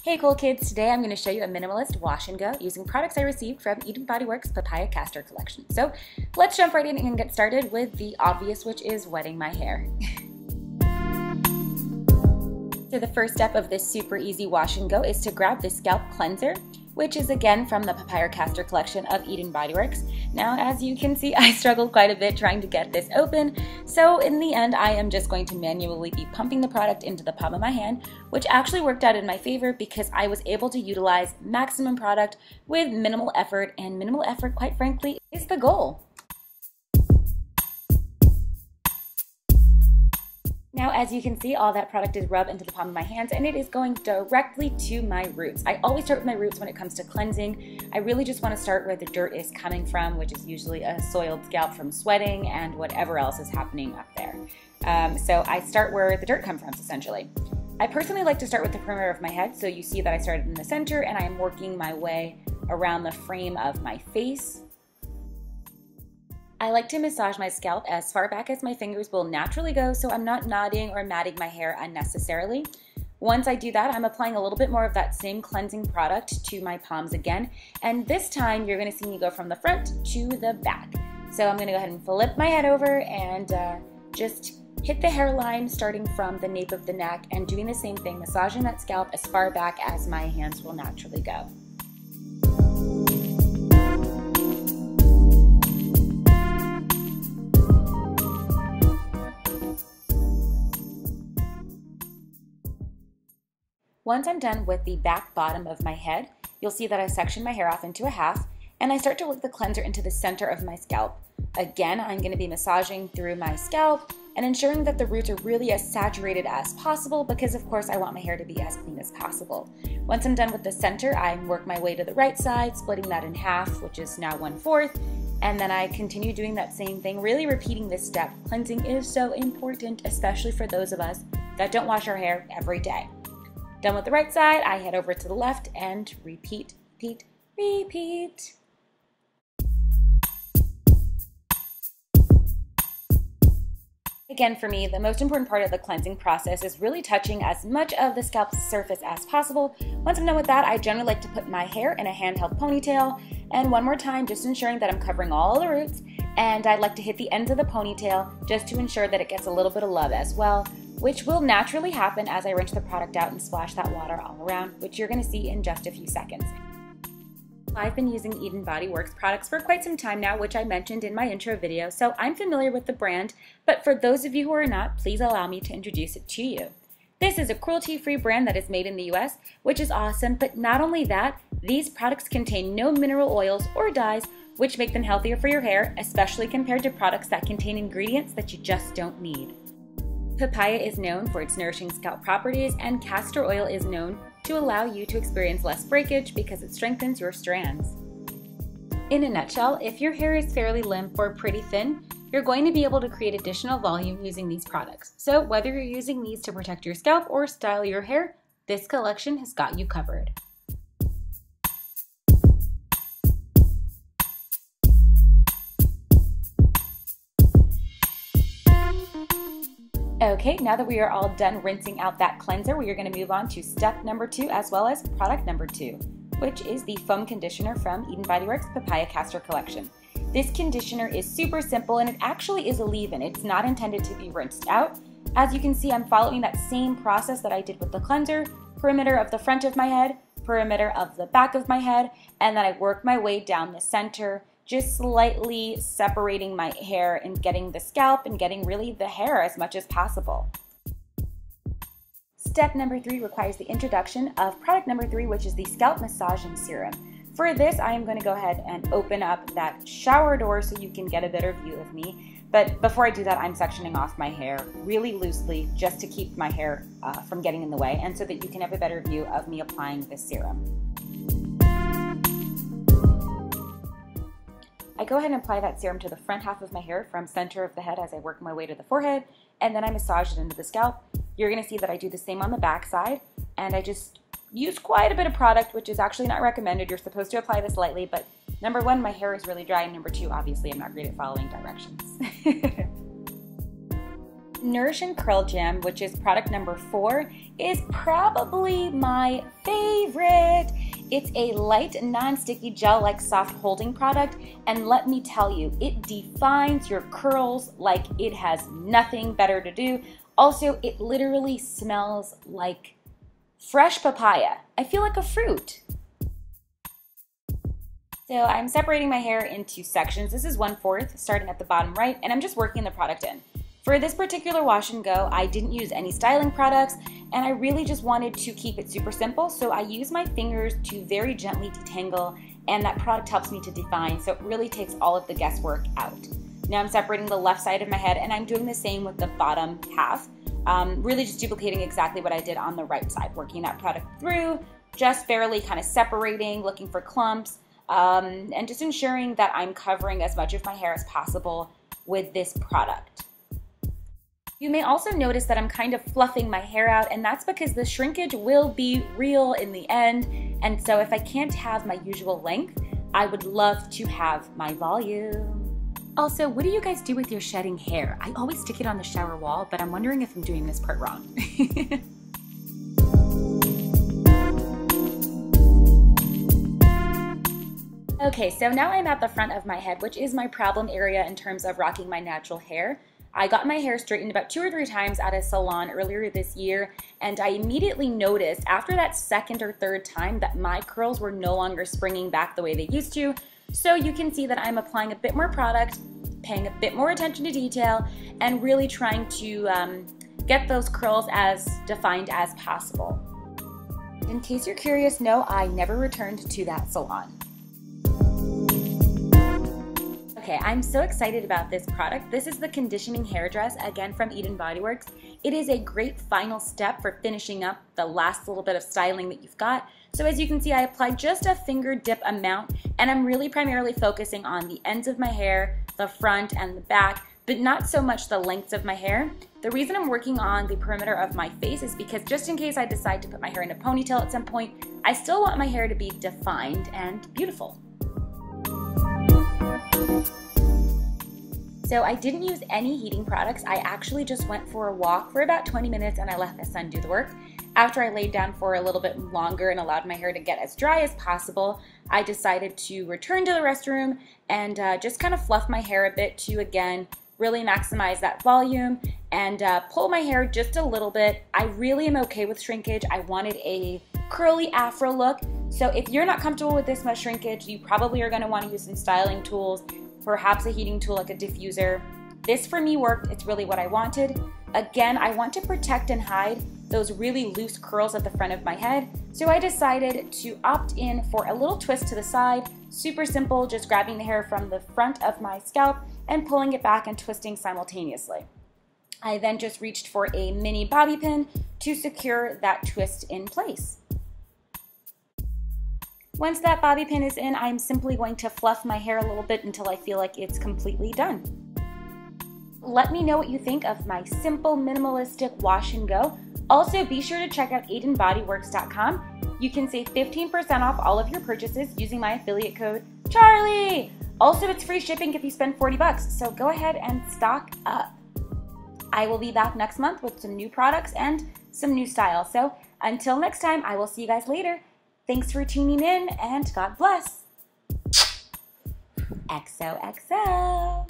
Hey cool kids, today I'm going to show you a minimalist wash and go using products I received from BodyWorks Papaya Castor collection. So let's jump right in and get started with the obvious, which is wetting my hair. So the first step of this super easy wash and go is to grab the scalp cleanser, which is again from the Papaya Castor collection of BodyWorks. Now, as you can see, I struggled quite a bit trying to get this open, so in the end I am just going to manually be pumping the product into the palm of my hand, which actually worked out in my favor because I was able to utilize maximum product with minimal effort, and minimal effort, quite frankly, is the goal. Now, as you can see, all that product is rubbed into the palm of my hands and it is going directly to my roots. I always start with my roots when it comes to cleansing. I really just want to start where the dirt is coming from, which is usually a soiled scalp from sweating and whatever else is happening up there. So I start where the dirt comes from, essentially. I personally like to start with the perimeter of my head, so you see that I started in the center and I am working my way around the frame of my face. I like to massage my scalp as far back as my fingers will naturally go, so I'm not knotting or matting my hair unnecessarily. Once I do that, I'm applying a little bit more of that same cleansing product to my palms again, and this time you're going to see me go from the front to the back. So I'm going to go ahead and flip my head over and just hit the hairline starting from the nape of the neck and doing the same thing, massaging that scalp as far back as my hands will naturally go. Once I'm done with the back bottom of my head, you'll see that I section my hair off into a half and I start to work the cleanser into the center of my scalp. Again, I'm going to be massaging through my scalp and ensuring that the roots are really as saturated as possible because of course I want my hair to be as clean as possible. Once I'm done with the center, I work my way to the right side, splitting that in half, which is now 1/4, and then I continue doing that same thing, really repeating this step. Cleansing is so important, especially for those of us that don't wash our hair every day. Done with the right side, I head over to the left and repeat, repeat, repeat. Again, for me, the most important part of the cleansing process is really touching as much of the scalp surface as possible. Once I'm done with that, I generally like to put my hair in a handheld ponytail, and one more time, just ensuring that I'm covering all the roots, and I like to hit the ends of the ponytail just to ensure that it gets a little bit of love as well, which will naturally happen as I rinse the product out and splash that water all around, which you're going to see in just a few seconds. I've been using BodyWorks products for quite some time now, which I mentioned in my intro video, so I'm familiar with the brand, but for those of you who are not, please allow me to introduce it to you. This is a cruelty-free brand that is made in the US, which is awesome, but not only that, these products contain no mineral oils or dyes, which make them healthier for your hair, especially compared to products that contain ingredients that you just don't need. Papaya is known for its nourishing scalp properties, and castor oil is known to allow you to experience less breakage because it strengthens your strands. In a nutshell, if your hair is fairly limp or pretty thin, you're going to be able to create additional volume using these products. So whether you're using these to protect your scalp or style your hair, this collection has got you covered. Okay, now that we are all done rinsing out that cleanser, we are going to move on to step number 2 as well as product number 2, which is the foam conditioner from BodyWorks Papaya Castor collection. This conditioner is super simple and it actually is a leave-in. It's not intended to be rinsed out. As you can see, I'm following that same process that I did with the cleanser, perimeter of the front of my head, perimeter of the back of my head, and then I work my way down the center, just slightly separating my hair and getting the scalp and getting really the hair as much as possible. Step number 3 requires the introduction of product number 3, which is the scalp massaging serum. For this, I am going to go ahead and open up that shower door so you can get a better view of me. But before I do that, I'm sectioning off my hair really loosely just to keep my hair from getting in the way and so that you can have a better view of me applying this serum. I go ahead and apply that serum to the front half of my hair from center of the head as I work my way to the forehead, and then I massage it into the scalp. You're going to see that I do the same on the back side, and I just use quite a bit of product, which is actually not recommended. You're supposed to apply this lightly, but number 1, my hair is really dry, and number 2, obviously I'm not great at following directions. Nourish and Curl Jam, which is product number 4, is probably my favorite. It's a light, non-sticky gel-like soft holding product, and let me tell you, it defines your curls like it has nothing better to do. Also, it literally smells like fresh papaya. I feel like a fruit. So I'm separating my hair into sections. This is 1/4, starting at the bottom right, and I'm just working the product in. For this particular wash and go, I didn't use any styling products, and I really just wanted to keep it super simple, so I use my fingers to very gently detangle, and that product helps me to define, so it really takes all of the guesswork out. Now I'm separating the left side of my head, and I'm doing the same with the bottom half, really just duplicating exactly what I did on the right side, working that product through, just barely kind of separating, looking for clumps, and just ensuring that I'm covering as much of my hair as possible with this product. You may also notice that I'm kind of fluffing my hair out, and that's because the shrinkage will be real in the end, and so if I can't have my usual length, I would love to have my volume. Also, what do you guys do with your shedding hair? I always stick it on the shower wall, but I'm wondering if I'm doing this part wrong. Okay, so now I'm at the front of my head, which is my problem area in terms of rocking my natural hair. I got my hair straightened about 2 or 3 times at a salon earlier this year, and I immediately noticed after that second or third time that my curls were no longer springing back the way they used to. So you can see that I'm applying a bit more product, paying a bit more attention to detail, and really trying to get those curls as defined as possible. In case you're curious, no, I never returned to that salon. Okay, I'm so excited about this product. This is the conditioning hair dress, again from BodyWorks. It is a great final step for finishing up the last little bit of styling that you've got. So as you can see, I applied just a finger dip amount, and I'm really primarily focusing on the ends of my hair, the front and the back, but not so much the lengths of my hair. The reason I'm working on the perimeter of my face is because just in case I decide to put my hair in a ponytail at some point, I still want my hair to be defined and beautiful. So I didn't use any heating products. I actually just went for a walk for about 20 minutes and I let the sun do the work. After I laid down for a little bit longer and allowed my hair to get as dry as possible, I decided to return to the restroom and just kind of fluff my hair a bit to, again, really maximize that volume and pull my hair just a little bit. I really am okay with shrinkage. I wanted a curly afro look. So if you're not comfortable with this much shrinkage, you probably are going to want to use some styling tools, perhaps a heating tool like a diffuser. This for me worked. It's really what I wanted. Again, I want to protect and hide those really loose curls at the front of my head, so I decided to opt in for a little twist to the side. Super simple, just grabbing the hair from the front of my scalp and pulling it back and twisting simultaneously. I then just reached for a mini bobby pin to secure that twist in place. Once that bobby pin is in, I'm simply going to fluff my hair a little bit until I feel like it's completely done. Let me know what you think of my simple, minimalistic wash and go. Also, be sure to check out BodyWorks.com. You can save 15% off all of your purchases using my affiliate code, Charlie! Also, it's free shipping if you spend 40 bucks, so go ahead and stock up. I will be back next month with some new products and some new styles. So until next time, I will see you guys later. Thanks for tuning in, and God bless. XOXO.